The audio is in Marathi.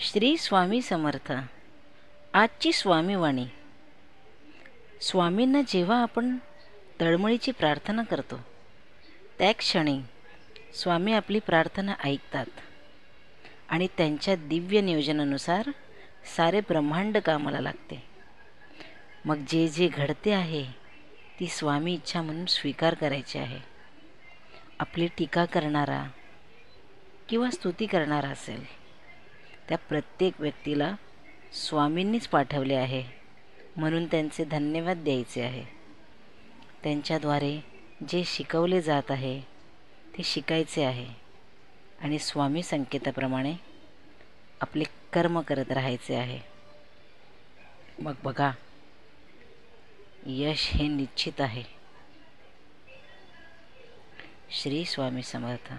श्री स्वामी समर्थ. आजची स्वामीवाणी. स्वामींना जेव्हा आपण तळमळीची प्रार्थना करतो त्या क्षणी स्वामी आपली प्रार्थना ऐकतात आणि त्यांच्या दिव्य नियोजनानुसार सारे ब्रह्मांड कामाला लागते. मग जे जे घडते आहे ती स्वामी इच्छा म्हणून स्वीकार करायची आहे. आपली टीका करणारा किंवा स्तुती करणारा असेल त्या प्रत्येक व्यक्तीला स्वामींनीच पाठवले आहे म्हणून त्यांचे धन्यवाद द्यायचे आहे. त्यांच्याद्वारे जे शिकवले जात आहे ते शिकायचे आहे आणि स्वामी संकेताप्रमाणे आपले कर्म करत राहायचे आहे. मग बघा, यश हे निश्चित आहे. श्री स्वामी समर्थ.